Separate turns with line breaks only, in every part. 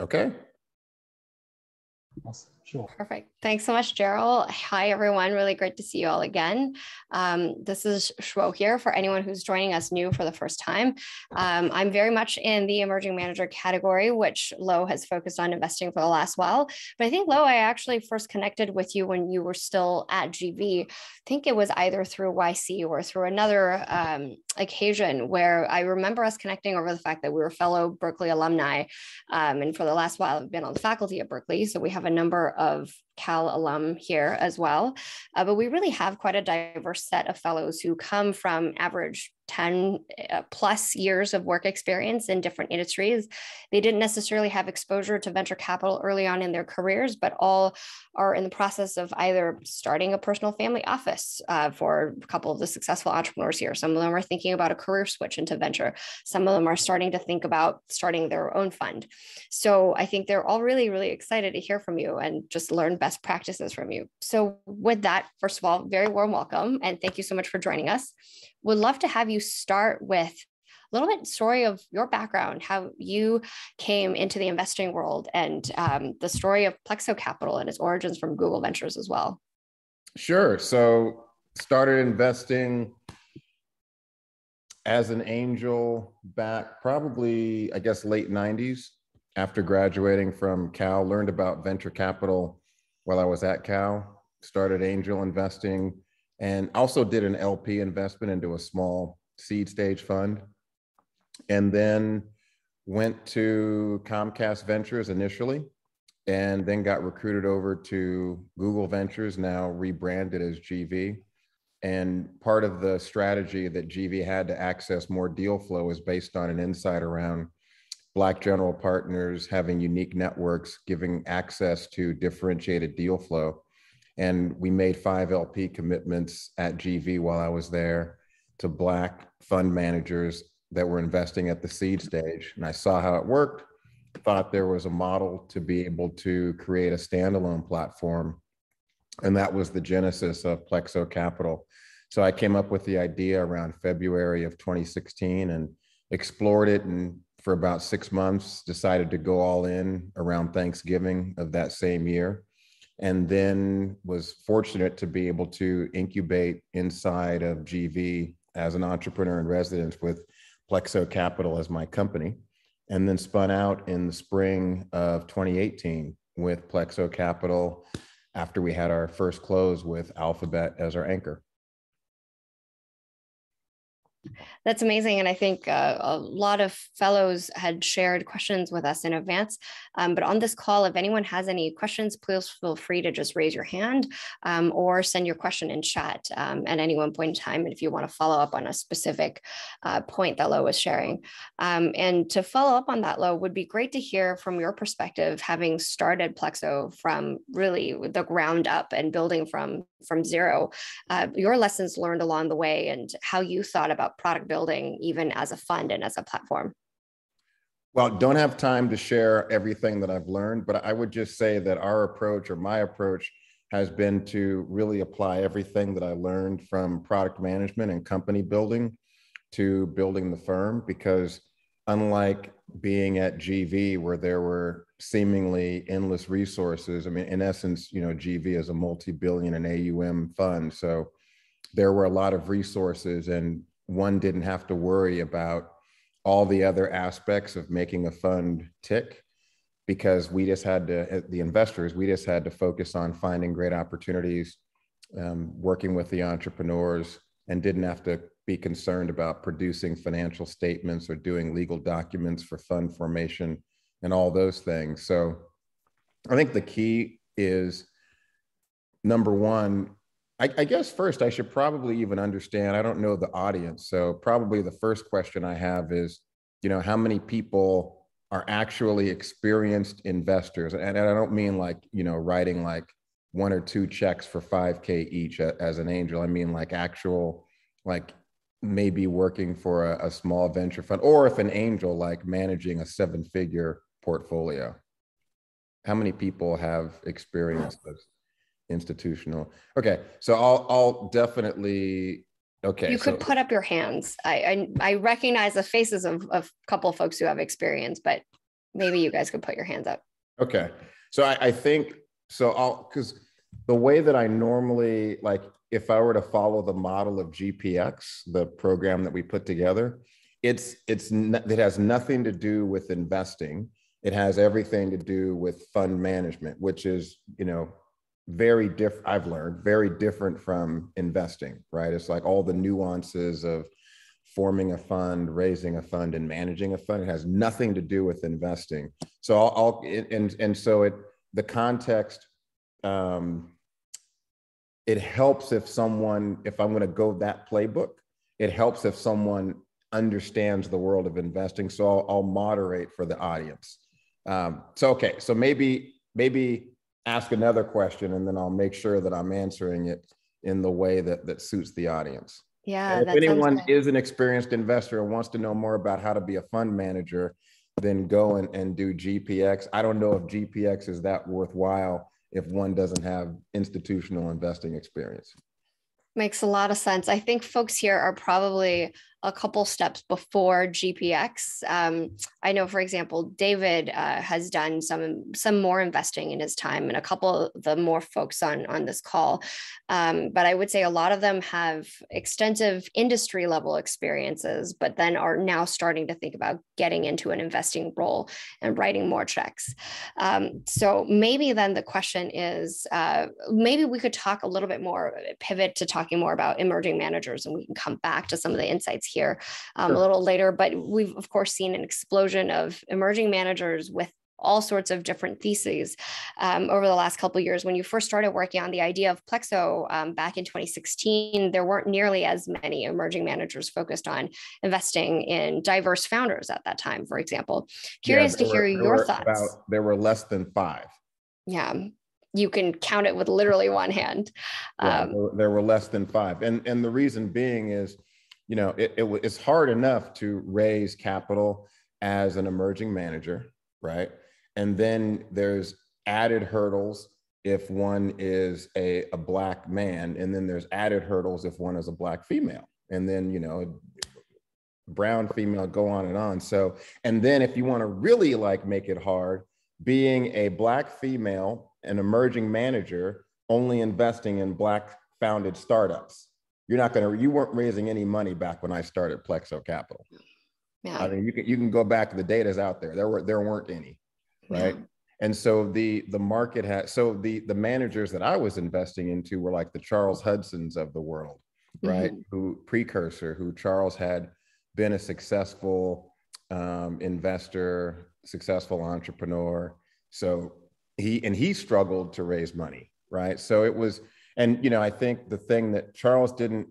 Okay.
Awesome. Sure.
Perfect. Thanks so much, Gerald. Hi, everyone. Really great to see you all again. This is Shwo here for anyone who's joining us new for the first time. I'm very much in the emerging manager category, which Lo has focused on investing for the last while. But I think, Lo, I actually first connected with you when you were still at GV. I think it was either through YC or through another occasion where I remember us connecting over the fact that we were fellow Berkeley alumni. And for the last while, I've been on the faculty at Berkeley. So we have a number of Cal alum here as well. But we really have quite a diverse set of fellows who come from average 10 plus years of work experience in different industries. They didn't necessarily have exposure to venture capital early on in their careers, but all are in the process of either starting a personal family office for a couple of the successful entrepreneurs here. Some of them are thinking about a career switch into venture. Some of them are starting to think about starting their own fund. So I think they're all really, really excited to hear from you and just learn best practices from you. So with that, first of all, very warm welcome. And thank you so much for joining us. Would love to have you start with a little bit story of your background, how you came into the investing world, and the story of Plexo Capital and its origins from Google Ventures as well.
Sure. So started investing as an angel back probably, I guess, late 90s after graduating from Cal. Learned about venture capital while I was at Cal, started angel investing, and also did an LP investment into a small seed stage fund. And then went to Comcast Ventures initially, and then got recruited over to Google Ventures, now rebranded as GV. And part of the strategy that GV had to access more deal flow is based on an insight around Black general partners having unique networks, giving access to differentiated deal flow. And we made 5 LP commitments at GV while I was there to Black fund managers that were investing at the seed stage. And I saw how it worked, thought there was a model to be able to create a standalone platform. And that was the genesis of Plexo Capital. So I came up with the idea around February of 2016 and explored it, and for about 6 months, decided to go all in around Thanksgiving of that same year. And then was fortunate to be able to incubate inside of GV as an entrepreneur in residence with Plexo Capital as my company, and then spun out in the spring of 2018 with Plexo Capital after we had our first close with Alphabet as our anchor.
That's amazing. And I think a lot of fellows had shared questions with us in advance. But on this call, if anyone has any questions, please feel free to just raise your hand or send your question in chat at any one point in time if you want to follow up on a specific point that Lo was sharing. And to follow up on that, Lo, would be great to hear from your perspective, having started Plexo from really the ground up and building from zero, your lessons learned along the way and how you thought about product building, even as a fund and as a platform.
Well, don't have time to share everything that I've learned, but I would just say that our approach, or my approach, has been to really apply everything that I learned from product management and company building to building the firm, because unlike being at GV where there were seemingly endless resources, I mean, in essence, you know, GV is a multi-billion in AUM fund. So there were a lot of resources, and one didn't have to worry about all the other aspects of making a fund tick, because we just had to, the investors, we just had to focus on finding great opportunities, working with the entrepreneurs, and didn't have to be concerned about producing financial statements or doing legal documents for fund formation and all those things. So I think the key is, number one, I guess first I should probably even understand, I don't know the audience. So probably the first question I have is, you know, how many people are actually experienced investors? And I don't mean like, you know, writing like 1 or 2 checks for 5K each as an angel. I mean like actual, like maybe working for a small venture fund, or if an angel, like managing a 7-figure portfolio. How many people have experienced this? Institutional. Okay, so I'll definitely. Okay,
you could put up your hands. I recognize the faces of a couple of folks who have experience, but maybe you guys could put your hands up.
Okay. So I think, because the way that I normally, like, if I were to follow the model of GPX, the program that we put together, it has nothing to do with investing. It has everything to do with fund management, which is, very different. I've learned very different from investing, right? It's like all the nuances of forming a fund, raising a fund, and managing a fund. It has nothing to do with investing. So the context, it helps if I'm going to go that playbook, it helps if someone understands the world of investing. So I'll moderate for the audience. So maybe ask another question, and then I'll make sure that I'm answering it in the way that suits the audience.
Yeah.
And if anyone is an experienced investor and wants to know more about how to be a fund manager, then go and do GPX. I don't know if GPX is that worthwhile if one doesn't have institutional investing experience.
Makes a lot of sense. I think folks here are probably a couple steps before GPX. I know, for example, David has done some more investing in his time, and a couple of the more folks on this call. But I would say a lot of them have extensive industry level experiences, but then are now starting to think about getting into an investing role and writing more checks. So maybe then the question is, maybe we could talk a little bit more, pivot to talking more about emerging managers, and we can come back to some of the insights here a little later. But we've, of course, seen an explosion of emerging managers with all sorts of different theses over the last couple of years. When you first started working on the idea of Plexo back in 2016, there weren't nearly as many emerging managers focused on investing in diverse founders at that time, for example. Curious to hear your thoughts.
There were less than 5.
Yeah. You can count it with literally one hand.
Yeah, there were less than 5. And the reason being is, it's hard enough to raise capital as an emerging manager, right? And then there's added hurdles if one is a Black man, and then there's added hurdles if one is a Black female, and then, brown female, go on and on. So, and then if you want to really make it hard, being a Black female, an emerging manager, only investing in Black founded startups. You weren't raising any money back when I started Plexo Capital. Yeah. I mean, you can go back, the data's out there. There weren't any, right? Yeah. And so the market the managers that I was investing into were like the Charles Hudsons of the world, right? Mm-hmm. Who Charles had been a successful investor, successful entrepreneur. So he struggled to raise money, right? So it was, and I think the thing that Charles didn't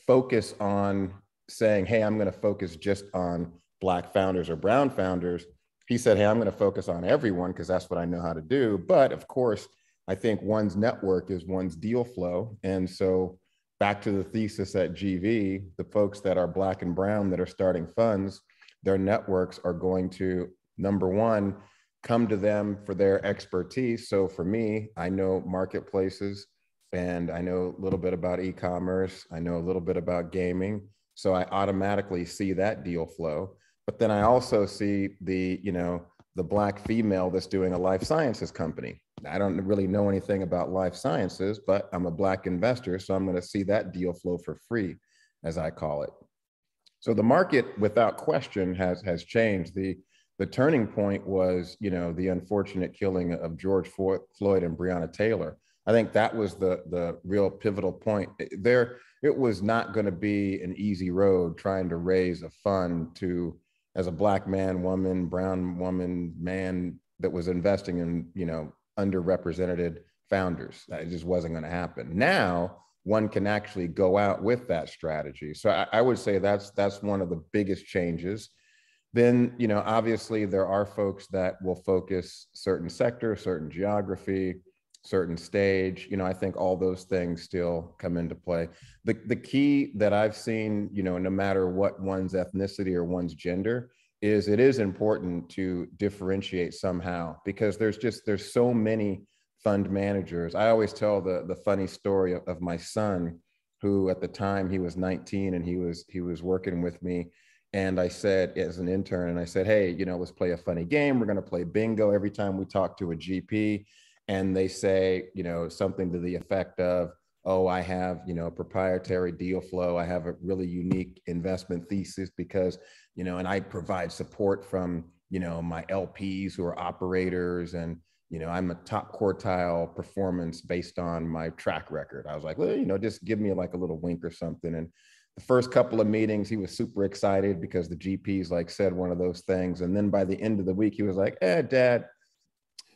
focus on saying, hey, I'm going to focus just on Black founders or brown founders. He said, hey, I'm going to focus on everyone because that's what I know how to do. But of course, I think one's network is one's deal flow. And so back to the thesis at GV, the folks that are Black and brown that are starting funds, their networks are going to, number one, come to them for their expertise. So for me, I know marketplaces, and I know a little bit about e-commerce. I know a little bit about gaming. So I automatically see that deal flow. But then I also see the Black female that's doing a life sciences company. I don't really know anything about life sciences, but I'm a Black investor. So I'm going to see that deal flow for free, as I call it. So the market, without question, has changed. The turning point was, the unfortunate killing of George Floyd and Breonna Taylor. I think that was the real pivotal point. It was not going to be an easy road trying to raise a fund as a Black man, woman, brown woman, man that was investing in, underrepresented founders. It just wasn't going to happen. Now, one can actually go out with that strategy. So I would say that's one of the biggest changes. Then, obviously there are folks that will focus certain sector, certain geography, certain stage. I think all those things still come into play. The key that I've seen, no matter what one's ethnicity or one's gender, is it is important to differentiate somehow, because there's so many fund managers. I always tell the funny story of my son, who at the time he was 19 and he was working with me, And I said, as an intern, and I said, hey, let's play a funny game. We're going to play bingo every time we talk to a GP. And they say, something to the effect of, oh, I have, a proprietary deal flow. I have a really unique investment thesis because, and I provide support from, my LPs who are operators, and, I'm a top quartile performance based on my track record. I was like, well, just give me like a little wink or something. And the first couple of meetings, he was super excited because the GPs like said one of those things. And then by the end of the week, he was like, Dad,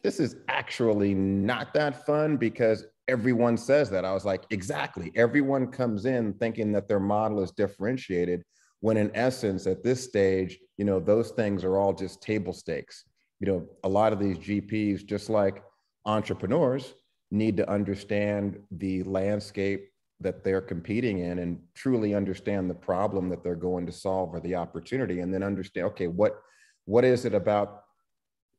this is actually not that fun because everyone says that. I was like, exactly. Everyone comes in thinking that their model is differentiated when in essence, at this stage, those things are all just table stakes. A lot of these GPs, just like entrepreneurs, need to understand the landscape that they're competing in and truly understand the problem that they're going to solve or the opportunity, and then understand, okay, what is it about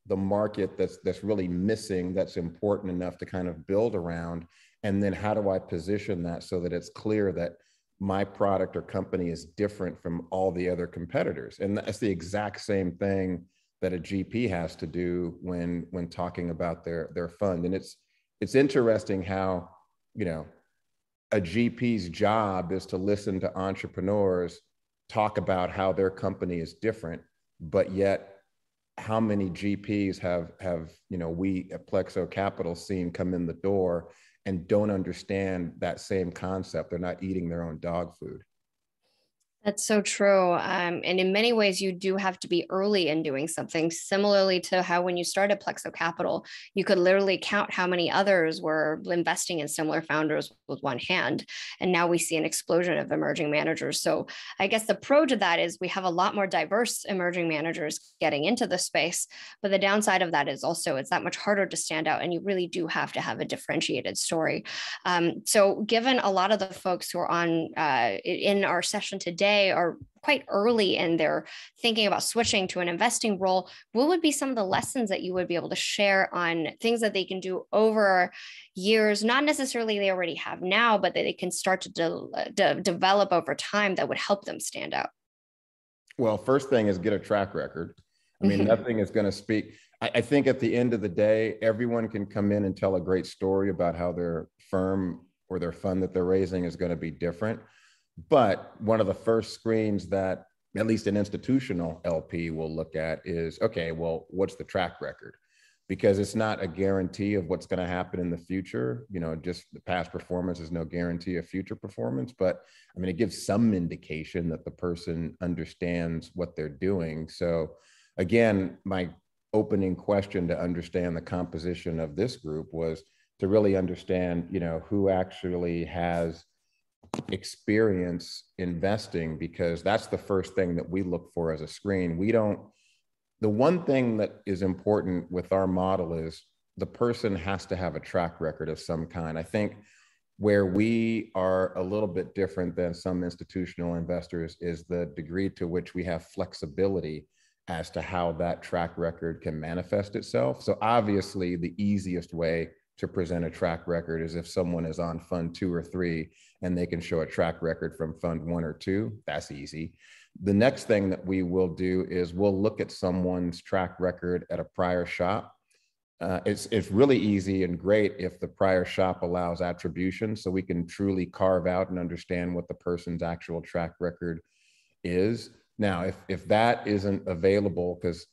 the market that's really missing that's important enough to kind of build around, and then how do I position that so that it's clear that my product or company is different from all the other competitors. And that's the exact same thing that a GP has to do when talking about their fund. And it's interesting how, a GP's job is to listen to entrepreneurs talk about how their company is different, but yet how many GPs have we at Plexo Capital seen come in the door and don't understand that same concept? They're not eating their own dog food.
That's so true. And in many ways, you do have to be early in doing something, similarly to how when you started Plexo Capital, you could literally count how many others were investing in similar founders with one hand. And now we see an explosion of emerging managers. So I guess the pro to that is we have a lot more diverse emerging managers getting into the space. But the downside of that is also it's that much harder to stand out. And you really do have to have a differentiated story. So given a lot of the folks who are on in our session today, are quite early in their thinking about switching to an investing role, what would be some of the lessons that you would be able to share on things that they can do over years, not necessarily they already have now, but that they can start to develop over time that would help them stand out?
Well, first thing is get a track record. I mean, nothing is going to speak. I think at the end of the day, everyone can come in and tell a great story about how their firm or their fund that they're raising is going to be different. But one of the first screens that at least an institutional LP will look at is, okay, well, what's the track record? Because it's not a guarantee of what's going to happen in the future. Just the past performance is no guarantee of future performance. But I mean, it gives some indication that the person understands what they're doing. So again, my opening question to understand the composition of this group was to really understand, who actually has experience investing, because that's the first thing that we look for as a screen. The one thing that is important with our model is the person has to have a track record of some kind. I think where we are a little bit different than some institutional investors is the degree to which we have flexibility as to how that track record can manifest itself. So obviously the easiest way to present a track record is if someone is on fund 2 or 3 and they can show a track record from fund 1 or 2, that's easy. The next thing that we will do is we'll look at someone's track record at a prior shop. It's really easy and great if the prior shop allows attribution, so we can truly carve out and understand what the person's actual track record is. Now, if that isn't available, because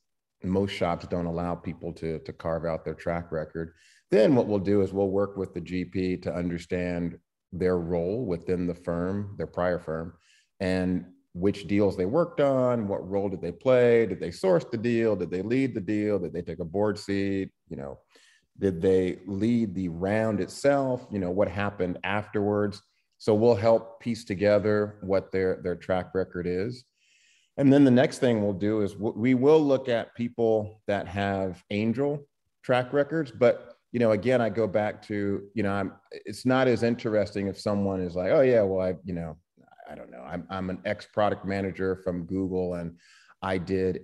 most shops don't allow people to carve out their track record, then what we'll do is we'll work with the GP to understand their role within the firm, their prior firm, and which deals they worked on, what role did they play, did they source the deal, did they lead the deal, did they take a board seat, did they lead the round itself, what happened afterwards. So we'll help piece together what their track record is. And then the next thing we'll do is we will look at people that have angel track records, but again, I go back to, it's not as interesting if someone is like, oh yeah, well, I don't know, I'm an ex-product manager from Google and I did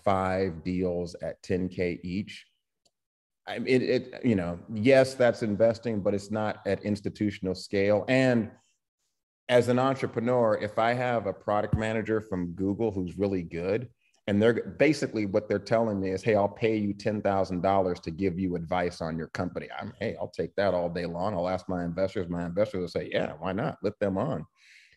5 deals at 10K each. I mean, yes, that's investing, but it's not at institutional scale. And as an entrepreneur, if I have a product manager from Google who's really good, and they're basically what they're telling me is, hey, I'll pay you $10,000 to give you advice on your company. Hey, I'll take that all day long. I'll ask my investors. My investors will say, yeah, why not? Let them on.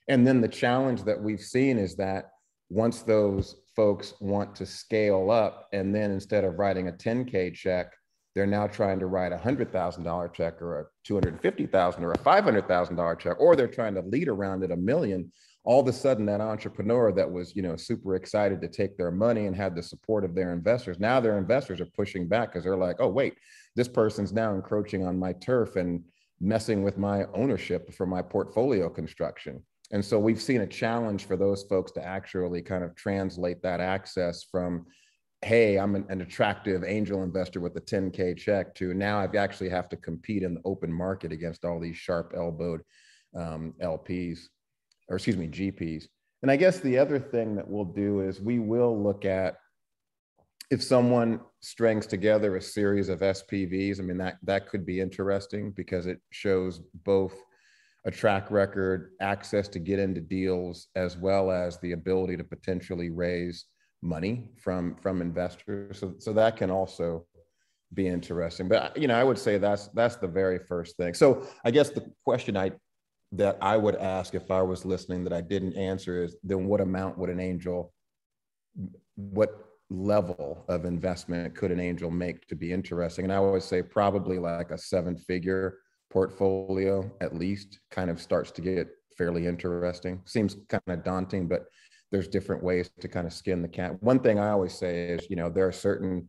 And then the challenge that we've seen is that once those folks want to scale up, and then instead of writing a 10K check, they're now trying to write a $100,000 check or a $250,000 or a $500,000 check, or they're trying to lead around at $1 million. All of a sudden, that entrepreneur that was, super excited to take their money and had the support of their investors, now their investors are pushing back because they're like, oh, wait, this person's now encroaching on my turf and messing with my ownership for my portfolio construction. And so we've seen a challenge for those folks to actually kind of translate that access from, hey, I'm an attractive angel investor with a 10K check, to now I actually have to compete in the open market against all these sharp elbowed LPs, or excuse me, GPs. And I guess the other thing that we'll do is we will look at if someone strings together a series of SPVs. I mean, that could be interesting because it shows both a track record, access to get into deals, as well as the ability to potentially raise money from investors. So that can also be interesting. But I would say that's the very first thing. So I guess the question that I would ask if I was listening that I didn't answer is, then what amount would what level of investment could an angel make to be interesting? And I would say probably like a 7-figure portfolio at least kind of starts to get fairly interesting. Seems kind of daunting, but there's different ways to kind of skin the cat. One thing I always say is, there are certain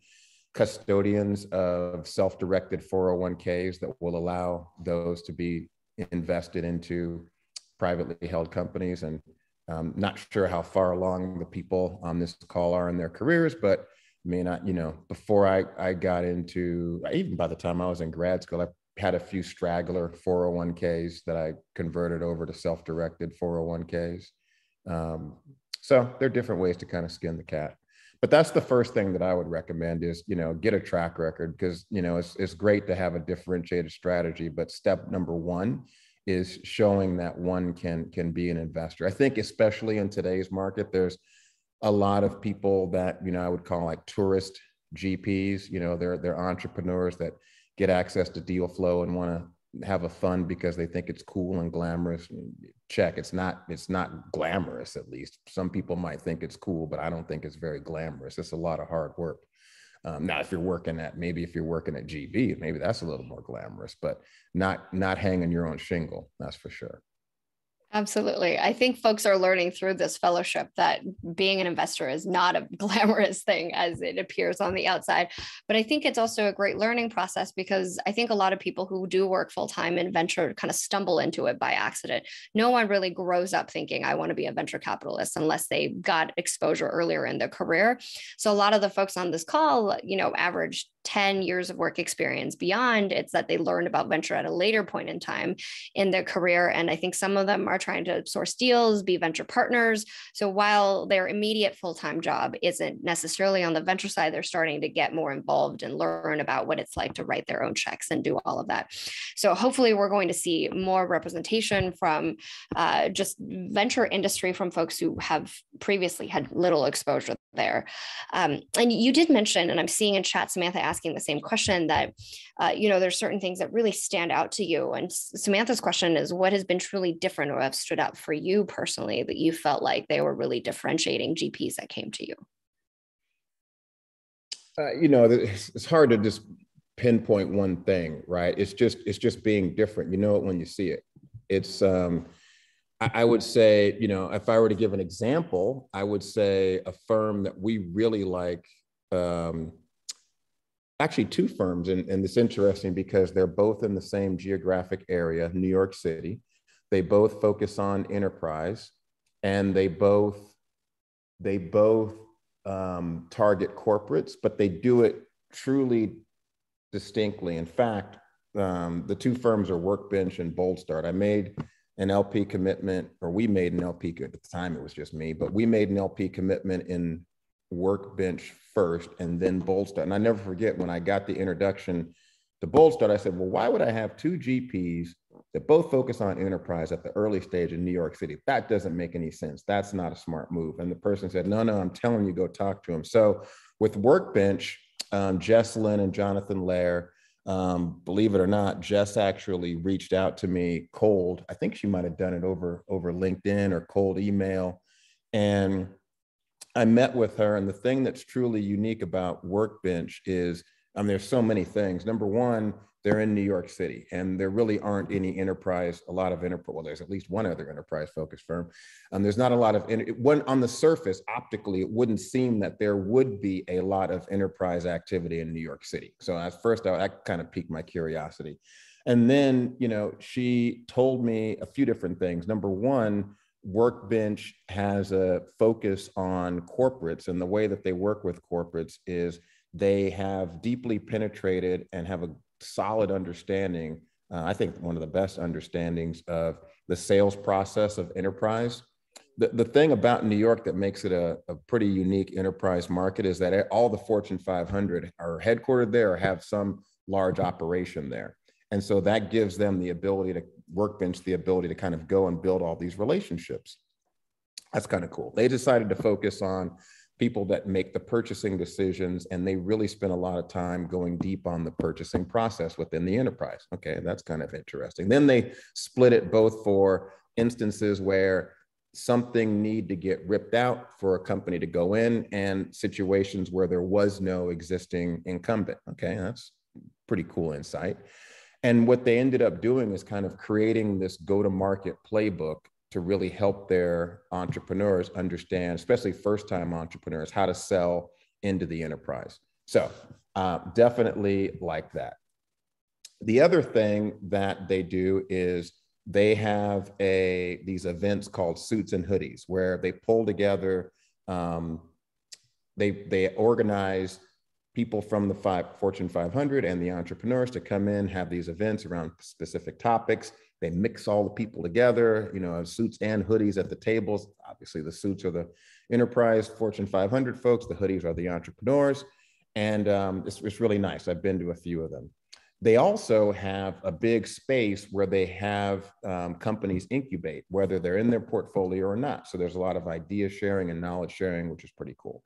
custodians of self-directed 401ks that will allow those to be invested into privately held companies. And I'm not sure how far along the people on this call are in their careers, but I mean, before I got into, even by the time I was in grad school, I had a few straggler 401ks that I converted over to self-directed 401ks. So there are different ways to kind of skin the cat. But that's the first thing that I would recommend is, get a track record, because, it's great to have a differentiated strategy, but step number one is showing that one can be an investor. I think especially in today's market, there's a lot of people that, I would call like tourist GPs, they're entrepreneurs that get access to deal flow and want to have a fund because they think it's cool and glamorous. Check. It's not glamorous. At least some people might think it's cool, but I don't think it's very glamorous. It's a lot of hard work. Now, if you're working at GB, maybe that's a little more glamorous, but not hanging your own shingle. That's for sure.
Absolutely. I think folks are learning through this fellowship that being an investor is not a glamorous thing as it appears on the outside. But I think it's also a great learning process, because I think a lot of people who do work full-time in venture kind of stumble into it by accident. No one really grows up thinking, I want to be a venture capitalist, unless they got exposure earlier in their career. So a lot of the folks on this call, average 10 years of work experience. Beyond, it's that they learned about venture at a later point in time in their career. And I think some of them are trying to source deals, be venture partners. So while their immediate full-time job isn't necessarily on the venture side, they're starting to get more involved and learn about what it's like to write their own checks and do all of that. So hopefully we're going to see more representation from just venture industry from folks who have previously had little exposure there. And you did mention, and I'm seeing in chat, Samantha asking the same question, that, there's certain things that really stand out to you. And Samantha's question is, what has been truly different or have stood out for you personally that you felt like they were really differentiating GPs that came to you?
It's hard to just pinpoint one thing, right? It's just being different. You know it when you see it. It's, I would say, if I were to give an example, I would say a firm that we really like, actually two firms, and it's interesting because they're both in the same geographic area, New York City. They both focus on enterprise, and they both target corporates, but they do it truly distinctly. In fact, the two firms are Workbench and Bold Start. I made an LP commitment, or we made an LP, at the time it was just me, but we made an LP commitment in Workbench first and then Bold Start. And I never forget when I got the introduction to Bold Start, I said, well, why would I have two GPs that both focus on enterprise at the early stage in New York City. That doesn't make any sense. That's not a smart move. And the person said, no, I'm telling you, go talk to him. So with Workbench, Jesslyn and Jonathan Lair, believe it or not, Jess actually reached out to me cold. I think she might've done it over LinkedIn or cold email. And I met with her. And the thing that's truly unique about Workbench is, there's so many things. Number one, they're in New York City, and there really aren't any enterprise, well, there's at least one other enterprise focused firm. There's not a lot of, on the surface, optically, it wouldn't seem that there would be a lot of enterprise activity in New York City. So at first, that kind of piqued my curiosity. And then, she told me a few different things. Number one, Workbench has a focus on corporates, and the way that they work with corporates is they have deeply penetrated and have a solid understanding, I think one of the best understandings of the sales process of enterprise. The thing about New York that makes it a pretty unique enterprise market is that all the Fortune 500 are headquartered there or have some large operation there. And so that gives them the ability to, Workbench, the ability to kind of go and build all these relationships. That's kind of cool. They decided to focus on people that make the purchasing decisions, and they really spend a lot of time going deep on the purchasing process within the enterprise. Okay, that's kind of interesting. Then they split it both for instances where something need to get ripped out for a company to go in, and situations where there was no existing incumbent. Okay, that's pretty cool insight. And what they ended up doing is kind of creating this go-to-market playbook to really help their entrepreneurs understand, especially first-time entrepreneurs, how to sell into the enterprise. So definitely like that. The other thing that they do is they have these events called Suits and Hoodies, where they pull together, they organize people from the Fortune 500 and the entrepreneurs to come in, have these events around specific topics. They mix all the people together, suits and hoodies at the tables. Obviously, the suits are the enterprise Fortune 500 folks. The hoodies are the entrepreneurs. And it's really nice. I've been to a few of them. They also have a big space where they have companies incubate, whether they're in their portfolio or not. So there's a lot of idea sharing and knowledge sharing, which is pretty cool.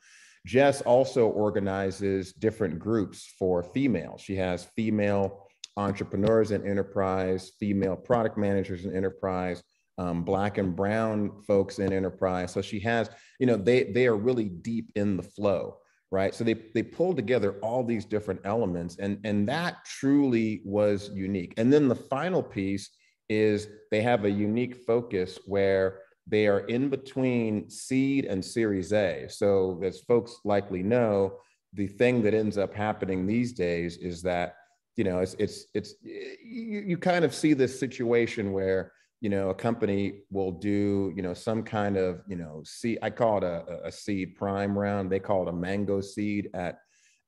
Jess also organizes different groups for females. She has female entrepreneurs in enterprise, female product managers in enterprise, Black and brown folks in enterprise. So she has, they are really deep in the flow, right? So they pulled together all these different elements, and that truly was unique. And then the final piece is they have a unique focus where they are in between seed and Series A. So as folks likely know, the thing that ends up happening these days is that you kind of see this situation where, a company will do, some kind of, seed, I call it a seed prime round. They call it a mango seed at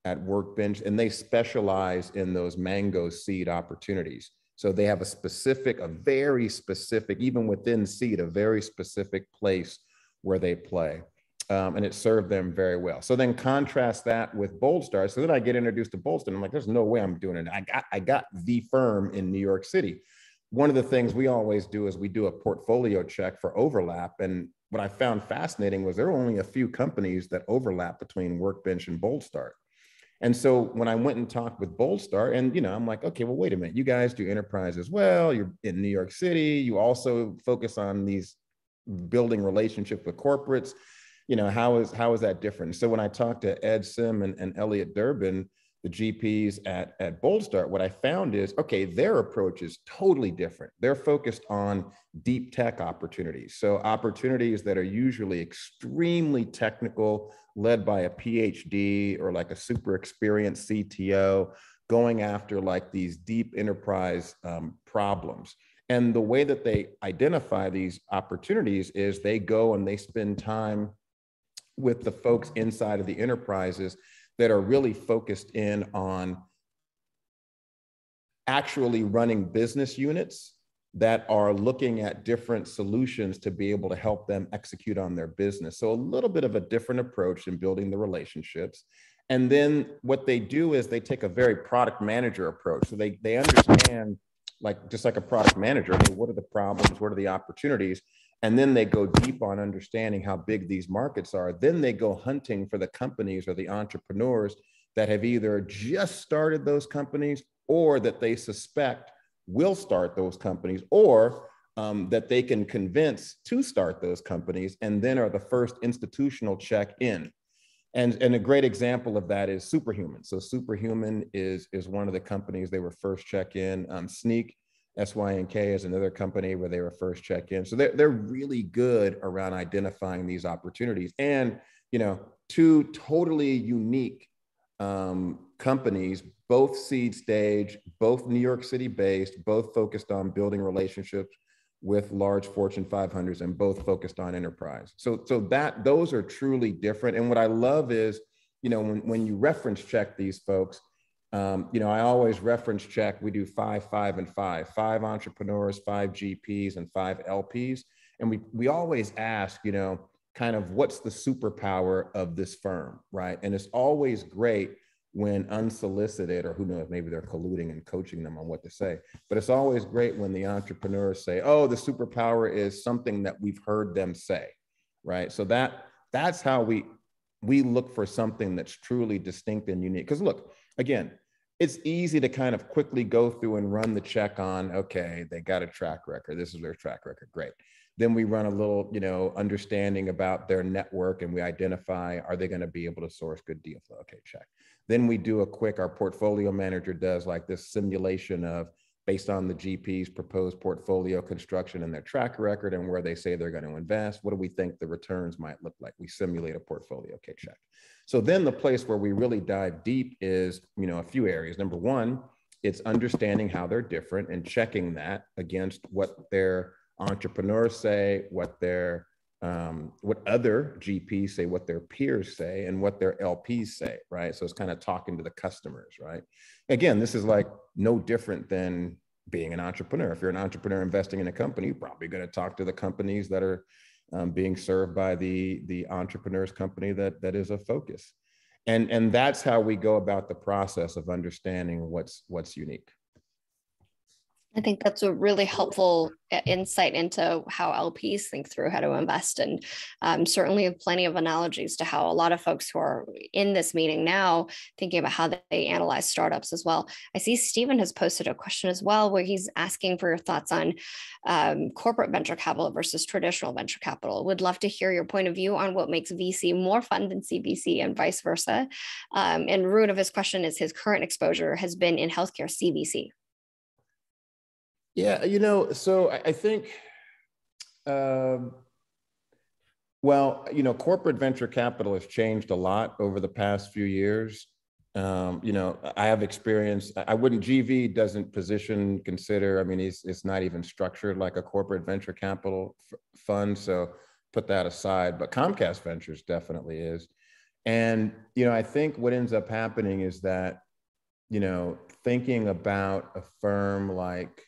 Workbench, and they specialize in those mango seed opportunities. So they have a very specific, even within seed, a very specific place where they play. And it served them very well. So then contrast that with Bold Start. So then I get introduced to Bold Start. I'm like, there's no way I'm doing it. I got the firm in New York City. One of the things we always do is we do a portfolio check for overlap. And what I found fascinating was there were only a few companies that overlap between Workbench and Bold Start. And so when I went and talked with Bold Start, and I'm like, okay, well, wait a minute, you guys do enterprise as well. You're in New York City. You also focus on these building relationships with corporates. How is that different? So when I talked to Ed Sim and Elliot Durbin, the GPs at Bold Start, what I found is, okay, their approach is totally different. They're focused on deep tech opportunities. So opportunities that are usually extremely technical, led by a PhD or like a super experienced CTO, going after like these deep enterprise problems. And the way that they identify these opportunities is they go and they spend time with the folks inside of the enterprises that are really focused in on actually running business units that are looking at different solutions to be able to help them execute on their business. So a little bit of a different approach in building the relationships. And then what they do is they take a very product manager approach. So they understand just like a product manager. I mean, what are the problems? What are the opportunities? And then they go deep on understanding how big these markets are. Then they go hunting for the companies or the entrepreneurs that have either just started those companies or that they suspect will start those companies, or that they can convince to start those companies, and then are the first institutional check in. And a great example of that is Superhuman. So Superhuman is one of the companies they were first check in. Snyk, SYNK, is another company where they were first check in. So they're really good around identifying these opportunities. And, two totally unique companies, both seed stage, both New York City based, both focused on building relationships with large Fortune 500s, and both focused on enterprise. So those are truly different. And what I love is, when you reference check these folks, I always reference check. We do 5, 5, and 5. 5 entrepreneurs, 5 GPs, and 5 LPs. And we always ask, kind of what's the superpower of this firm, right? And it's always great when unsolicited, or who knows, maybe they're colluding and coaching them on what to say. But it's always great when the entrepreneurs say, oh, the superpower is something that we've heard them say, right? So that's how we look for something that's truly distinct and unique. Because look, again, it's easy to kind of quickly go through and run the check on, okay, they got a track record. This is their track record. Great. Then we run a little, understanding about their network, and we identify, are they going to be able to source good deal flow? Okay, check. Then we do our portfolio manager does like this simulation of, based on the GP's proposed portfolio construction and their track record and where they say they're going to invest, what do we think the returns might look like? We simulate a portfolio. Okay, check. So then the place where we really dive deep is, a few areas. Number one, it's understanding how they're different and checking that against what their entrepreneurs say, what other GPs say, what their peers say, and what their LPs say, right? So it's kind of talking to the customers, right? Again, this is like no different than being an entrepreneur. If you're an entrepreneur investing in a company, you're probably going to talk to the companies that are being served by the entrepreneur's company that is a focus. And that's how we go about the process of understanding what's unique.
I think that's a really helpful insight into how LPs think through how to invest, and certainly have plenty of analogies to how a lot of folks who are in this meeting now thinking about how they analyze startups as well. I see Stephen has posted a question as well, where he's asking for your thoughts on corporate venture capital versus traditional venture capital. Would love to hear your point of view on what makes VC more fun than CVC and vice versa. And root of his question is his current exposure has been in healthcare CVC.
Yeah, so I think, corporate venture capital has changed a lot over the past few years. I have experience. GV doesn't consider, it's not even structured like a corporate venture capital fund. So put that aside, but Comcast Ventures definitely is. And, I think what ends up happening is that, thinking about a firm like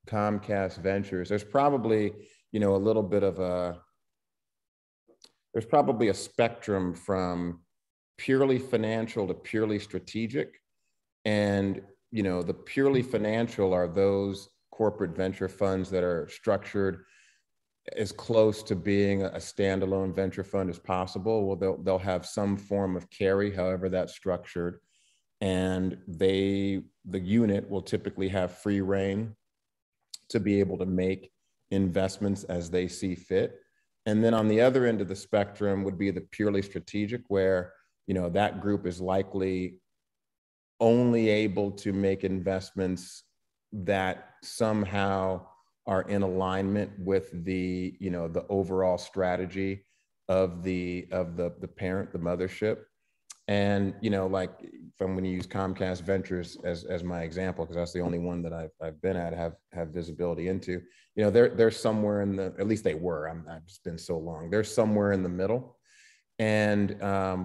Comcast Ventures, there's probably, there's probably a spectrum from purely financial to purely strategic. And, the purely financial are those corporate venture funds that are structured as close to being a standalone venture fund as possible. Well, they'll have some form of carry, however that's structured. And the unit will typically have free rein to be able to make investments as they see fit. And then on the other end of the spectrum would be the purely strategic, where, that group is likely only able to make investments that somehow are in alignment with the overall strategy of the parent, the mothership. And, from when you use Comcast Ventures as my example, because that's the only one that I've been at, have visibility into, they're somewhere in at least they were, I've just been so long, they're somewhere in the middle. And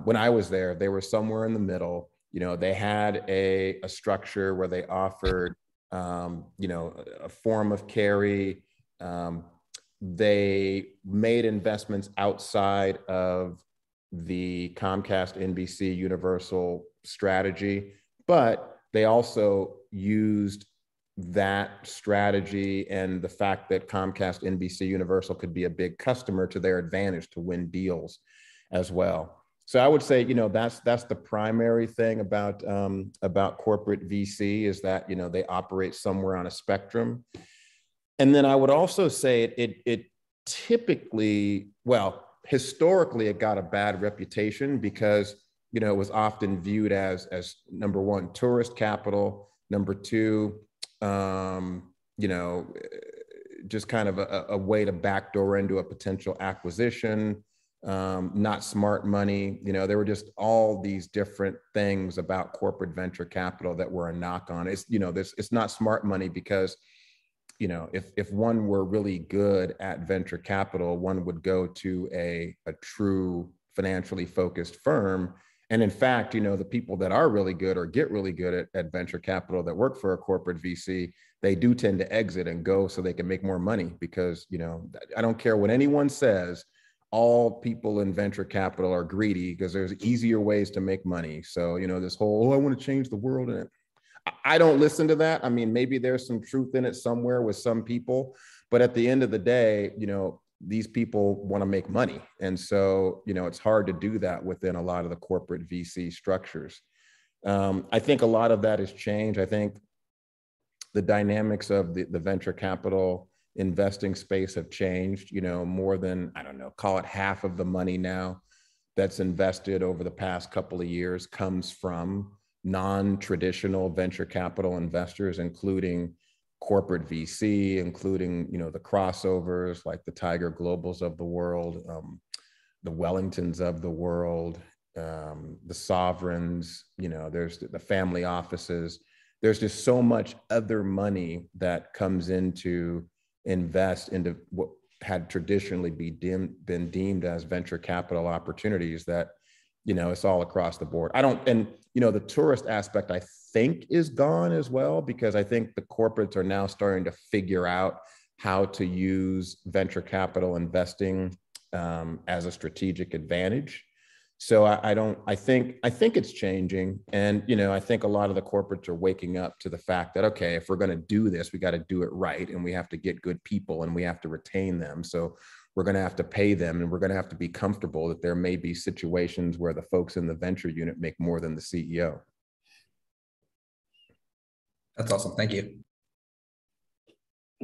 when I was there, they were somewhere in the middle. They had a structure where they offered, a form of carry. They made investments outside of the Comcast NBC Universal strategy, but they also used that strategy and the fact that Comcast, NBC Universal could be a big customer to their advantage to win deals as well. So I would say, that's the primary thing about corporate VC, is that, they operate somewhere on a spectrum. And then I would also say it typically, well, historically, it got a bad reputation because, it was often viewed as number one, tourist capital, number two, just kind of a way to backdoor into a potential acquisition, not smart money. There were just all these different things about corporate venture capital that were a knock on it. It's not smart money because, if one were really good at venture capital, one would go to a true financially focused firm. And in fact, the people that are really good or get really good at venture capital that work for a corporate VC, they do tend to exit and go so they can make more money because, I don't care what anyone says, all people in venture capital are greedy because there's easier ways to make money. So, this whole, I want to change the world. And I don't listen to that. I mean, maybe there's some truth in it somewhere with some people, but at the end of the day, these people want to make money. And so, it's hard to do that within a lot of the corporate VC structures. I think a lot of that has changed. I think the dynamics of the venture capital investing space have changed, more than, I don't know, call it half of the money now that's invested over the past couple of years comes from non-traditional venture capital investors, including corporate VC, including, the crossovers like the Tiger Globals of the world, the Wellingtons of the world, the sovereigns, there's the family offices. There's just so much other money that comes into invest into what had traditionally been deemed as venture capital opportunities that, it's all across the board. The tourist aspect, I think, is gone as well, because I think the corporates are now starting to figure out how to use venture capital investing as a strategic advantage. So I think it's changing. And, I think a lot of the corporates are waking up to the fact that, okay, if we're going to do this, we got to do it right. And we have to get good people and we have to retain them. So we're going to have to pay them, and we're going to have to be comfortable that there may be situations where the folks in the venture unit make more than the CEO.
That's awesome. Thank you.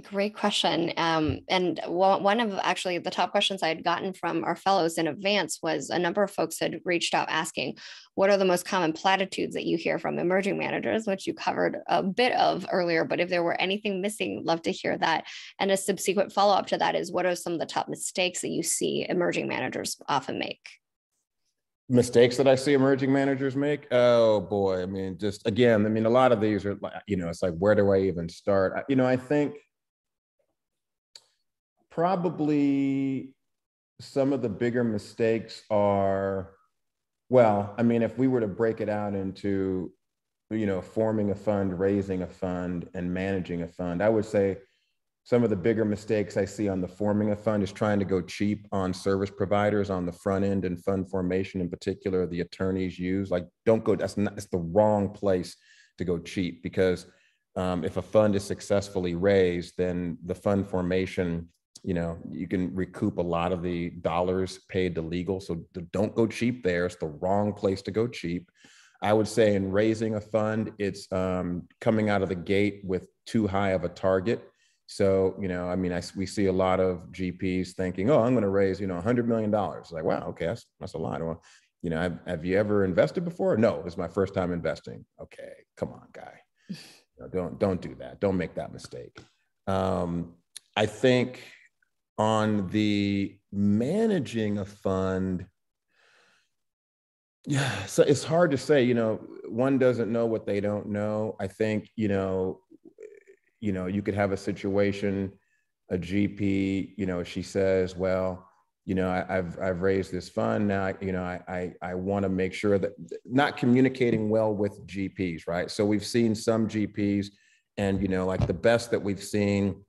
Great question. And one of actually the top questions I had gotten from our fellows in advance was a number of folks had reached out asking, what are the most common platitudes that you hear from emerging managers, which you covered a bit of earlier, but if there were anything missing, love to hear that. And a subsequent follow-up to that is, what are some of the top mistakes that you see emerging managers often make?
Mistakes that I see emerging managers make? Oh boy. I mean, just again, a lot of these are, it's like, where do I even start? I think probably some of the bigger mistakes are, if we were to break it out into, forming a fund, raising a fund, and managing a fund, I would say some of the bigger mistakes I see on the forming a fund is trying to go cheap on service providers on the front end and fund formation in particular, the attorneys use. Like, don't go, it's the wrong place to go cheap, because if a fund is successfully raised, then the fund formation, you can recoup a lot of the dollars paid to legal. So don't go cheap there. It's the wrong place to go cheap. I would say in raising a fund, it's coming out of the gate with too high of a target. So, we see a lot of GPs thinking, oh, I'm going to raise, $100 million. Like, wow, okay, that's a lot. Well, have you ever invested before? No, it's my first time investing. Okay, come on, guy. Don't do that. Don't make that mistake. I think on the managing a fund, yeah, so it's hard to say, one doesn't know what they don't know. I think, you could have a situation, a GP, she says, well, I've raised this fund now, I want to make sure that, not communicating well with GPs, right? So we've seen some GPs, and, like the best that we've seen,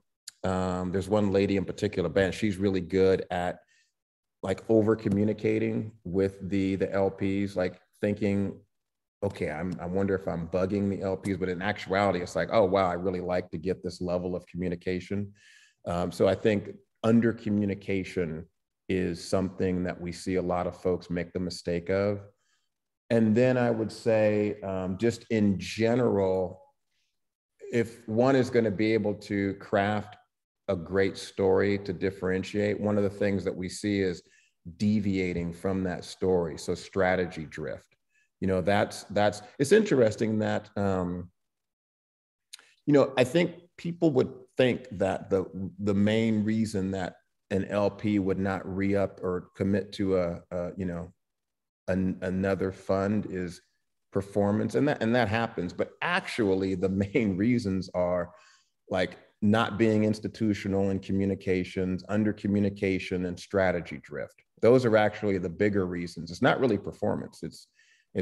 there's one lady in particular, Ben, she's really good at like over communicating with the LPs, like thinking okay, I wonder if I'm bugging the LPs, but in actuality, it's like, oh, wow, I really like to get this level of communication. So I think under communication is something that we see a lot of folks make the mistake of. And then I would say, just in general, if one is going to be able to craft a great story to differentiate, one of the things that we see is deviating from that story. So strategy drift. That's it's interesting that I think people would think that the main reason that an LP would not re-up or commit to another fund is performance, and that happens. But actually, the main reasons are like not being institutional in communications, under communication, and strategy drift. Those are actually the bigger reasons. It's not really performance. It's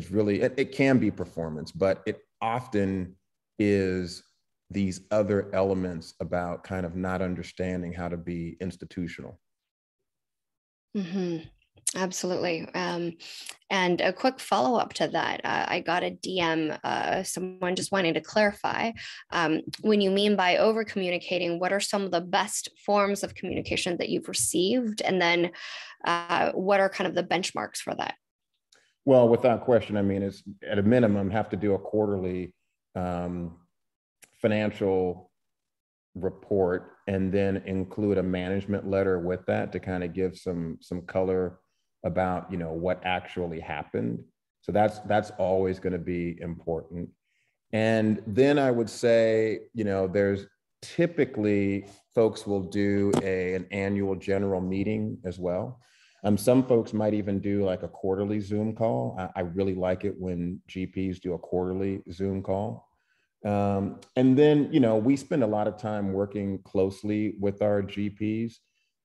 really, it can be performance, but it often is these other elements about kind of not understanding how to be institutional.
Mm-hmm. Absolutely. And a quick follow-up to that, I got a DM, someone just wanting to clarify, when you mean by over communicating, what are some of the best forms of communication that you've received? And then what are kind of the benchmarks for that?
Well, without question, I mean, it's at a minimum have to do a quarterly financial report and then include a management letter with that to kind of give some color about what actually happened. So that's always going to be important. And then I would say, there's typically folks will do an annual general meeting as well. Some folks might even do like a quarterly Zoom call. I really like it when GPs do a quarterly Zoom call. And then, we spend a lot of time working closely with our GPs.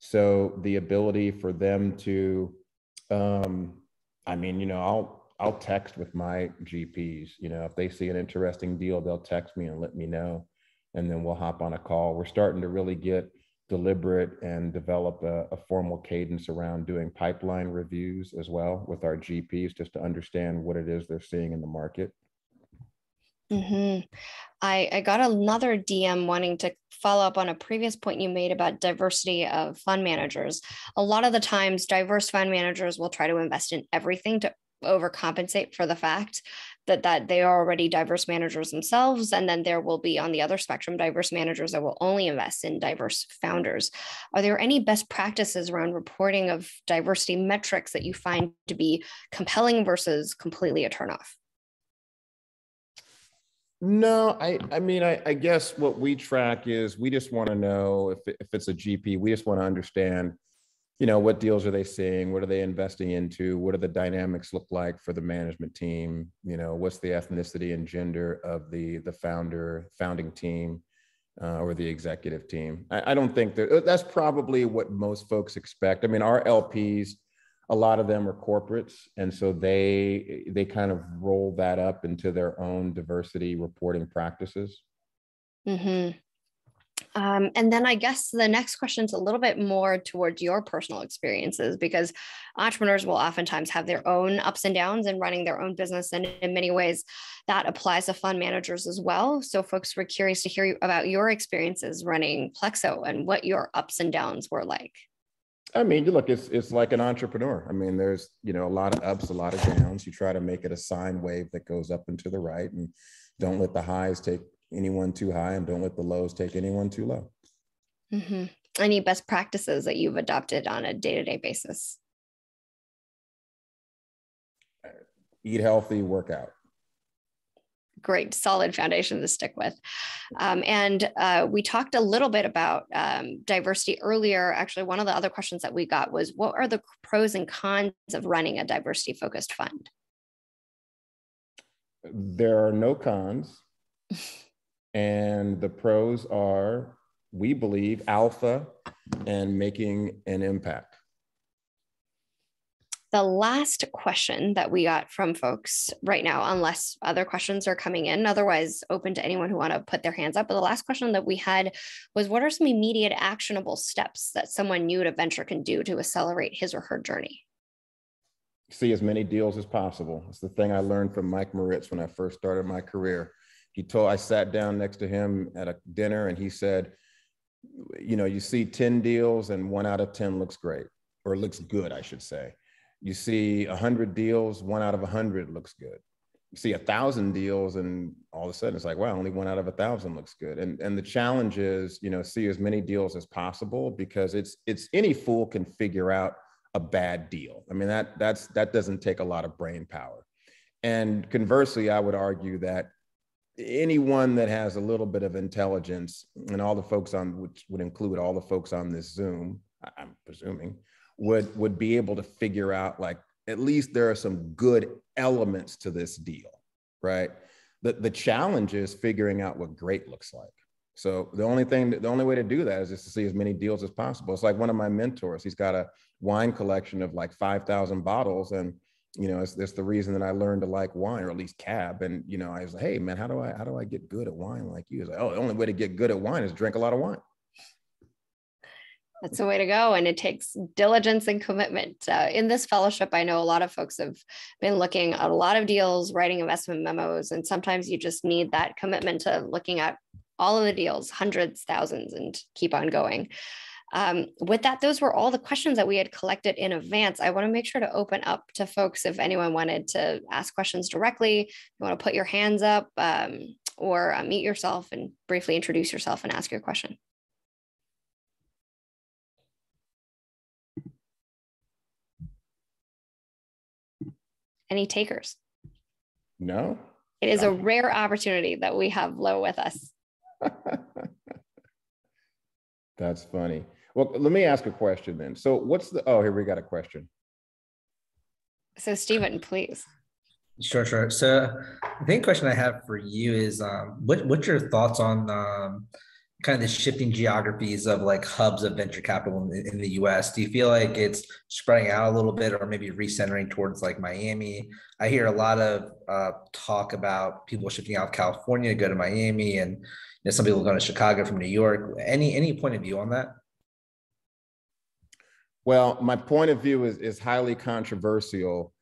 So the ability for them to, I'll text with my GPs, if they see an interesting deal, they'll text me and let me know, and then we'll hop on a call. We're starting to really get deliberate and develop a formal cadence around doing pipeline reviews as well with our GPs, just to understand what it is they're seeing in the market.
Mm-hmm. I got another DM wanting to follow up on a previous point you made about diversity of fund managers. A lot of the times, diverse fund managers will try to invest in everything to overcompensate for the fact that they are already diverse managers themselves. And then there will be, on the other spectrum, diverse managers that will only invest in diverse founders. Are there any best practices around reporting of diversity metrics that you find to be compelling versus completely a turnoff?
No, I guess what we track is we just want to know if it's a GP, we just want to understand, what deals are they seeing? What are they investing into? What do the dynamics look like for the management team? What's the ethnicity and gender of the founding team or the executive team? I don't think that's probably what most folks expect. I mean, our LPs, a lot of them are corporates, and so they kind of roll that up into their own diversity reporting practices.
Mm-hmm. And then I guess the next question is a little bit more towards your personal experiences, because entrepreneurs will oftentimes have their own ups and downs in running their own business. And in many ways, that applies to fund managers as well. So folks were curious to hear about your experiences running Plexo and what your ups and downs were like.
I mean, look, it's like an entrepreneur. I mean, there's, a lot of ups, a lot of downs. You try to make it a sine wave that goes up and to the right, and don't let the highs take anyone too high, and don't let the lows take anyone too low.
Mm-hmm. Any best practices that you've adopted on a day-to-day basis?
Eat healthy, work out.
Great, solid foundation to stick with. And we talked a little bit about diversity earlier. Actually, one of the other questions that we got was, what are the pros and cons of running a diversity-focused fund?
There are no cons. And the pros are, we believe, alpha and making an impact.
The last question that we got from folks right now, unless other questions are coming in, otherwise open to anyone who want to put their hands up. But the last question that we had was, what are some immediate actionable steps that someone new to venture can do to accelerate his or her journey?
see as many deals as possible. It's the thing I learned from Mike Moritz when I first started my career. I sat down next to him at a dinner and he said, you see 10 deals and 1 out of 10 looks great, or looks good, I should say. You see 100 deals, 1 out of 100 looks good. You see 1,000 deals and all of a sudden it's like, wow, only 1 out of 1,000 looks good. And the challenge is, see as many deals as possible, because it's any fool can figure out a bad deal. I mean, that doesn't take a lot of brain power. And conversely, I would argue that anyone that has a little bit of intelligence, and all the folks which would include all the folks on this Zoom, I'm presuming, would be able to figure out, like, at least there are some good elements to this deal, right? The challenge is figuring out what great looks like. So the only way to do that is just to see as many deals as possible. It's like one of my mentors, he's got a wine collection of like 5,000 bottles. And, it's the reason that I learned to like wine, or at least cab. And, I was like, hey man, how do I get good at wine like you? He's like, oh, the only way to get good at wine is drink a lot of wine.
That's the way to go. And it takes diligence and commitment. In this fellowship, I know a lot of folks have been looking at a lot of deals, writing investment memos, and sometimes you just need that commitment to looking at all of the deals, hundreds, thousands, and keep on going. With that, those were all the questions that we had collected in advance. I want to make sure to open up to folks if anyone wanted to ask questions directly. You want to put your hands up or mute yourself and briefly introduce yourself and ask your question. Any takers?
No.
It is a rare opportunity that we have Lo with us.
That's funny. Well, let me ask a question then. So here we got a question.
So Stephen, please.
Sure. So I think the question I have for you is, what's your thoughts on kind of the shifting geographies of like hubs of venture capital in the US? Do you feel like it's spreading out a little bit, or maybe recentering towards like Miami? I hear a lot of talk about people shifting out of California to go to Miami, and some people going to Chicago from New York. Any point of view on that?
Well, my point of view is highly controversial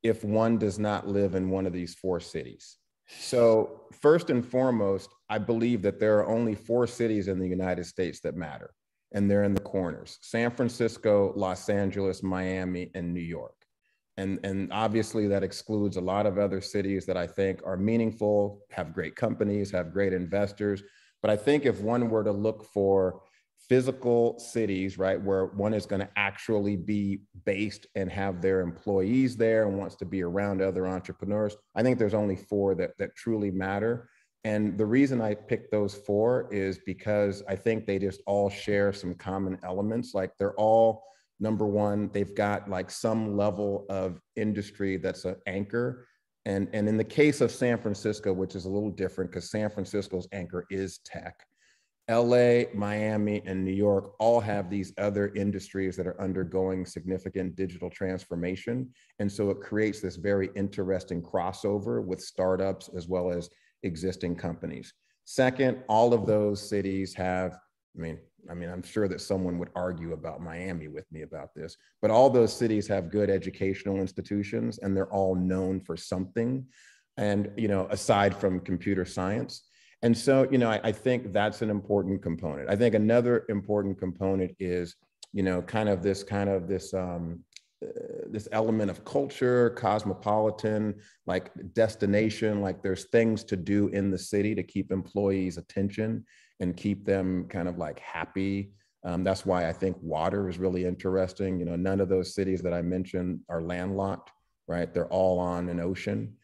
if one does not live in one of these 4 cities. So first and foremost, I believe that there are only 4 cities in the United States that matter, and they're in the corners: San Francisco, Los Angeles, Miami, and New York. And obviously that excludes a lot of other cities that I think are meaningful, have great companies, have great investors. But I think if one were to look for physical cities, right, where one is going to actually be based and have their employees there and wants to be around other entrepreneurs, I think there's only 4 that truly matter. And the reason I picked those 4 is because I think they just all share some common elements. Like, they're all, number one, they've got like some level of industry that's an anchor. And in the case of San Francisco, which is a little different because San Francisco's anchor is tech, LA, Miami, and New York all have these other industries that are undergoing significant digital transformation. And so it creates this very interesting crossover with startups as well as existing companies. Second, all of those cities have, I'm sure that someone would argue about Miami with me about this, but all those cities have good educational institutions, and they're all known for something. And, aside from computer science. And so, I think that's an important component. I think another important component is, this element of culture, cosmopolitan, like destination, like there's things to do in the city to keep employees' attention and keep them kind of like happy. That's why I think water is really interesting. None of those cities that I mentioned are landlocked, right? They're all on an ocean.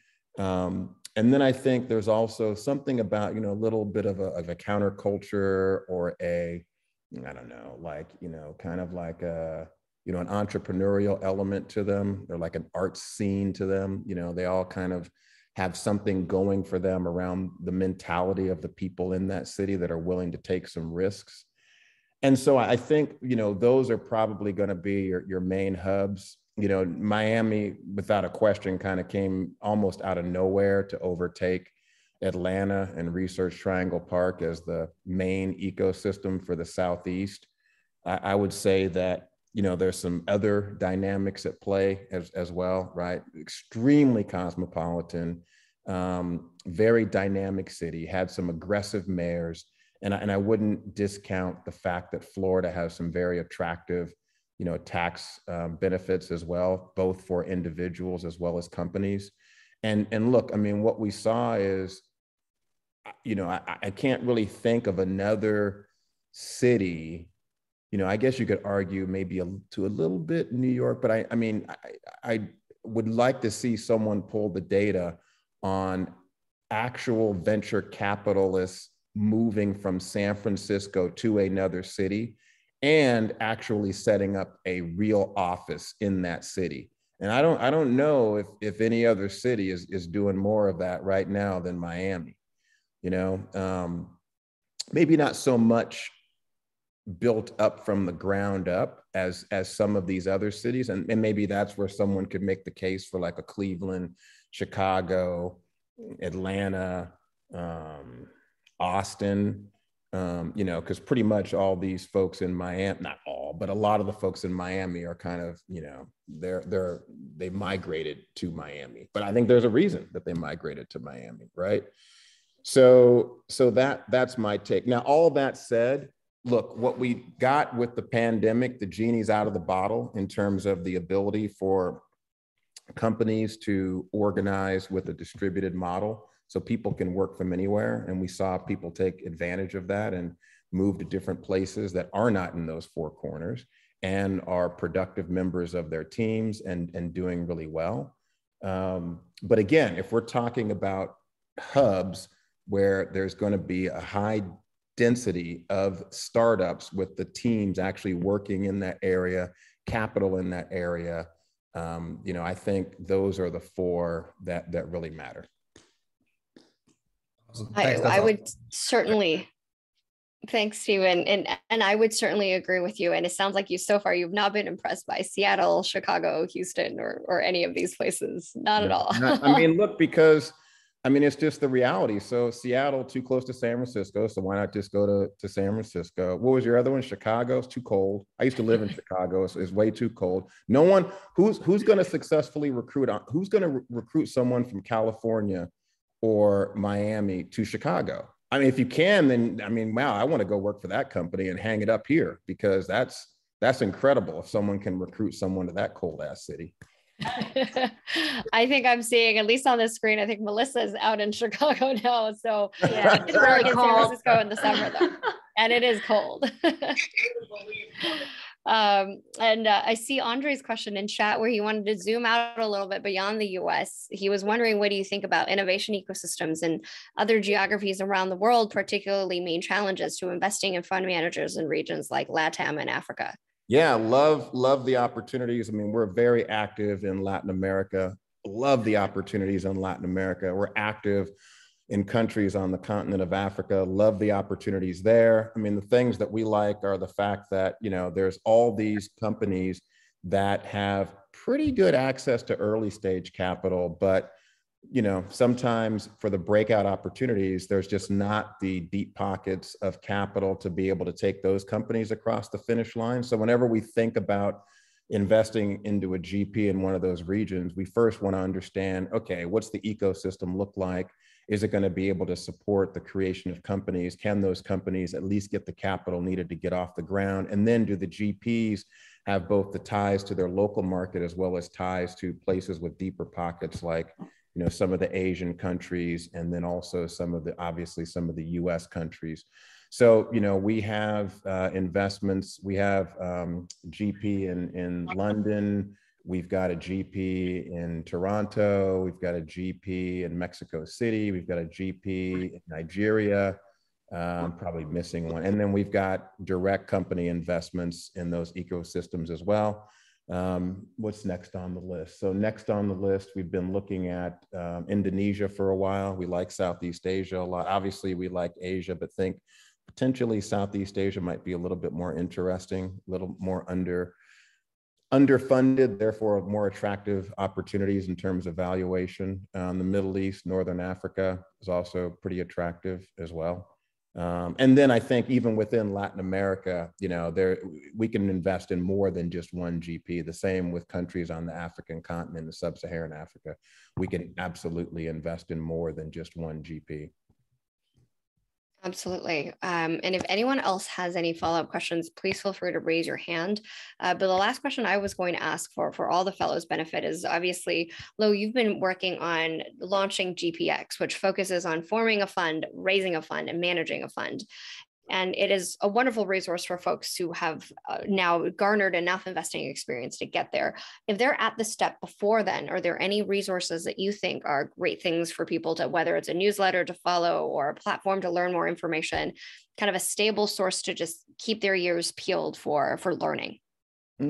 And then I think there's also something about, a little bit of a counterculture, or an entrepreneurial element to them. They're like an art scene to them. They all kind of have something going for them around the mentality of the people in that city that are willing to take some risks. And so I think, those are probably going to be your main hubs. Miami, without a question, kind of came almost out of nowhere to overtake Atlanta and Research Triangle Park as the main ecosystem for the Southeast. I would say that There's some other dynamics at play as well, right? Extremely cosmopolitan, very dynamic city, had some aggressive mayors. And I wouldn't discount the fact that Florida has some very attractive, tax benefits as well, both for individuals as well as companies. And look, I mean, what we saw is, I can't really think of another city. I guess you could argue maybe to a little bit New York, but I would like to see someone pull the data on actual venture capitalists moving from San Francisco to another city and actually setting up a real office in that city. And I don't know if any other city is doing more of that right now than Miami. Maybe not so much built up from the ground up as some of these other cities. And maybe that's where someone could make the case for like a Cleveland, Chicago, Atlanta, Austin, because pretty much all these folks in Miami, not all, but a lot of the folks in Miami are kind of, they migrated to Miami. But I think there's a reason that they migrated to Miami, right? So that's my take. Now, all that said, look, what we got with the pandemic, the genie's out of the bottle in terms of the ability for companies to organize with a distributed model so people can work from anywhere. And we saw people take advantage of that and move to different places that are not in those four corners and are productive members of their teams and doing really well. But again, if we're talking about hubs where there's going to be a high density of startups with the teams actually working in that area, capital in that area, I think those are the four that really matter.
I would certainly, thanks, Stephen. And I would certainly agree with you. And it sounds like so far, you've not been impressed by Seattle, Chicago, Houston, or any of these places. Not at all.
Look, because it's just the reality. So Seattle, too close to San Francisco. So why not just go to San Francisco? What was your other one? Chicago? It's too cold. I used to live in Chicago. It's way too cold. No one who's going to successfully recruit who's going to recruit someone from California or Miami to Chicago. If you can, then wow, I want to go work for that company and hang it up here, because that's incredible if someone can recruit someone to that cold ass city.
I think I'm seeing, at least on the screen, I think Melissa's out in Chicago now. So
yeah,
it's really in San Francisco in the summer though. And it is cold. I see Andre's question in chat where he wanted to zoom out a little bit beyond the US. He was wondering, what do you think about innovation ecosystems and other geographies around the world, particularly main challenges to investing in fund managers in regions like LATAM and Africa?
Yeah, love the opportunities. We're very active in Latin America. Love the opportunities in Latin America. We're active in countries on the continent of Africa. Love the opportunities there. The things that we like are the fact that, there's all these companies that have pretty good access to early stage capital, but sometimes for the breakout opportunities, there's just not the deep pockets of capital to be able to take those companies across the finish line. So whenever we think about investing into a GP in one of those regions, we first want to understand, okay, what's the ecosystem look like? Is it going to be able to support the creation of companies? Can those companies at least get the capital needed to get off the ground? And then do the GPs have both the ties to their local market as well as ties to places with deeper pockets like some of the Asian countries, and then also some of the US countries. So, we have investments. We have GP in London. We've got a GP in Toronto. We've got a GP in Mexico City. We've got a GP in Nigeria. I'm probably missing one. And then we've got direct company investments in those ecosystems as well. What's next on the list? So next on the list, we've been looking at Indonesia for a while. We like Southeast Asia a lot. Obviously, we like Asia, but think potentially Southeast Asia might be a little bit more interesting, a little more underfunded, therefore more attractive opportunities in terms of valuation. The Middle East, Northern Africa is also pretty attractive as well. And then I think even within Latin America, you know, we can invest in more than just one GP. The same with countries on the African continent, the sub-Saharan Africa. We can absolutely invest in more than just one GP.
Absolutely. And if anyone else has any follow-up questions, please feel free to raise your hand. But the last question I was going to ask for all the fellows' benefit is obviously, Lo, you've been working on launching GPX, which focuses on forming a fund, raising a fund, and managing a fund. And it is a wonderful resource for folks who have now garnered enough investing experience to get there. If they're at the step before then, are there any resources that you think are great things for people to, whether it's a newsletter to follow or a platform to learn more information, kind of a stable source to just keep their ears peeled for learning?
I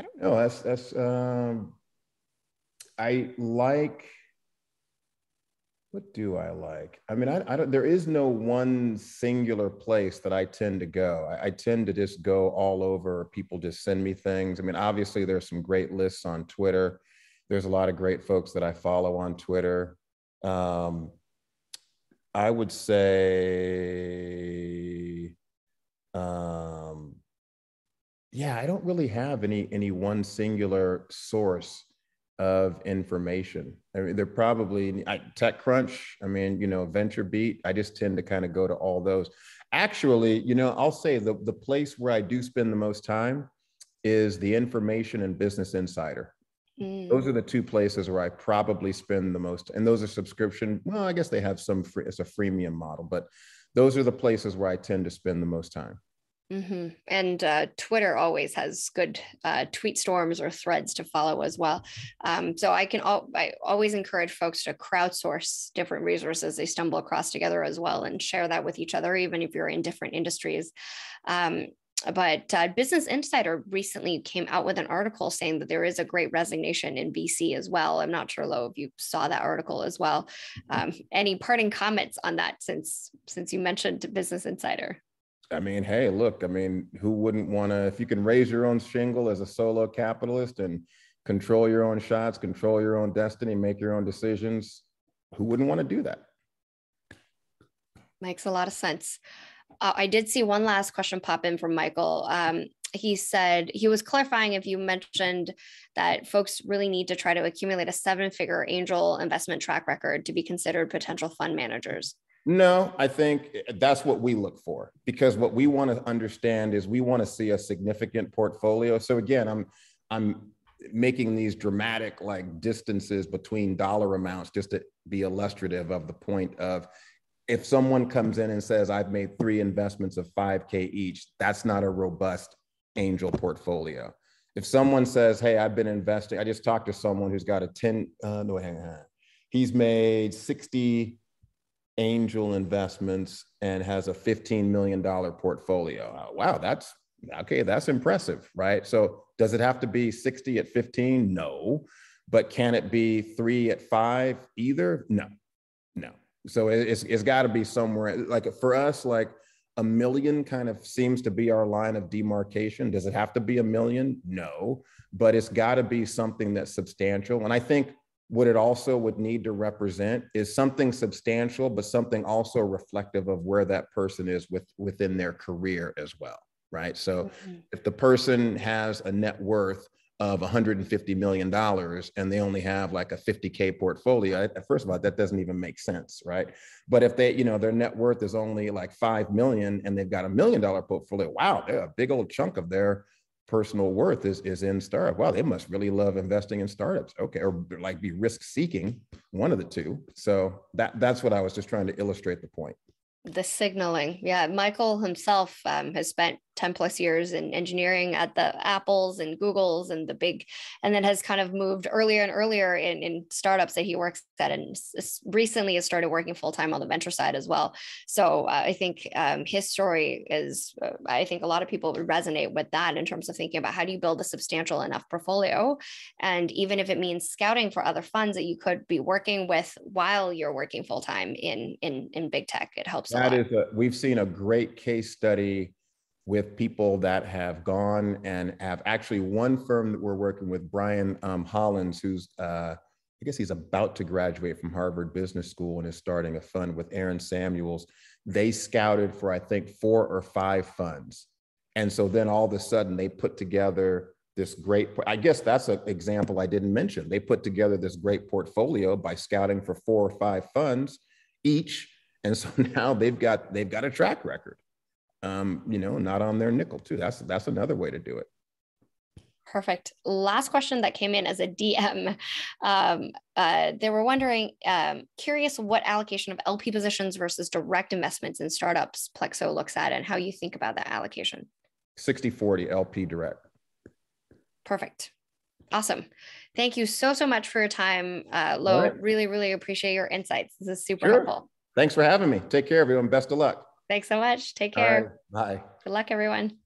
don't know. I like. What do I like? I mean, I don't, there is no one singular place that I tend to go. I tend to just go all over. People just send me things. I mean, obviously there's some great lists on Twitter. There's a lot of great folks that I follow on Twitter. I would say, yeah, I don't really have any one singular source of information. I mean, they're probably TechCrunch. I mean, you know, VentureBeat. I just tend to kind of go to all those. Actually, you know, I'll say the place where I do spend the most time is the Information and Business Insider. Those are the two places where I probably spend the most, and those are subscription. Well, I guess they have some free, it's a freemium model, but those are the places where I tend to spend the most time.
And Twitter always has good tweet storms or threads to follow as well. So I always encourage folks to crowdsource different resources they stumble across together as well and share that with each other, even if you're in different industries. But Business Insider recently came out with an article saying that there is a great resignation in VC as well. I'm not sure, Lo, if you saw that article as well. Any parting comments on that since you mentioned Business Insider?
I mean, hey, look, I mean, who wouldn't want to, if you can raise your own shingle as a solo capitalist and control your own shots, control your own destiny, make your own decisions, who wouldn't want to do that?
Makes a lot of sense. I did see one last question pop in from Michael. He said he was clarifying if you mentioned that folks really need to try to accumulate a 7-figure angel investment track record to be considered potential fund managers.
No, I think that's what we look for, because what we want to understand is we want to see a significant portfolio. So again, I'm making these dramatic like distances between dollar amounts just to be illustrative of the point of, if someone comes in and says, I've made 3 investments of $5K each, that's not a robust angel portfolio. If someone says, hey, I've been investing, I just talked to someone who's got a he's made 60 angel investments and has a $15 million portfolio. Wow, that's okay. That's impressive, right? So does it have to be 60 at 15? No. But can it be 3 at 5 either? No. So it's got to be somewhere, like for us, like $1 million kind of seems to be our line of demarcation. Does it have to be $1 million? No, but it's got to be something that's substantial. And I think what it also would need to represent is something substantial, but something also reflective of where that person is within their career as well, right? So if the person has a net worth of $150 million and they only have like a 50K portfolio, first of all, that doesn't even make sense, right? But if they, you know, their net worth is only like 5 million and they've got $1 million portfolio, wow, a big old chunk of their personal worth is in startup. Wow, they must really love investing in startups. Okay, or like be risk seeking, one of the two. So that's what I was just trying to illustrate the point.
The signaling. Yeah. Michael himself has spent 10 plus years in engineering at the Apples and Googles and the big, and then has kind of moved earlier and earlier in startups that he works at, and recently has started working full-time on the venture side as well. So I think his story is, I think a lot of people would resonate with that in terms of thinking about how do you build a substantial enough portfolio. And even if it means scouting for other funds that you could be working with while you're working full-time in big tech, it helps a lot.
We've seen a great case study with people that have gone and have actually, one firm that we're working with, Brian Hollins, who's I guess he's about to graduate from Harvard Business School and is starting a fund with Aaron Samuels. They scouted for, I think, 4 or 5 funds. And so then all of a sudden they put together this great, I guess that's an example I didn't mention. They put together this great portfolio by scouting for 4 or 5 funds each. And so now they've got a track record, not on their nickel too. That's another way to do it.
Perfect. Last question that came in as a DM. They were wondering, curious what allocation of LP positions versus direct investments in startups Plexo looks at and how you think about that allocation.
60-40 LP direct.
Perfect. Awesome. Thank you so much for your time, Lo. Right. Really, really appreciate your insights. This is super helpful.
Thanks for having me. Take care, everyone. Best of luck.
Thanks so much. Take care.
Bye.
Good luck, everyone.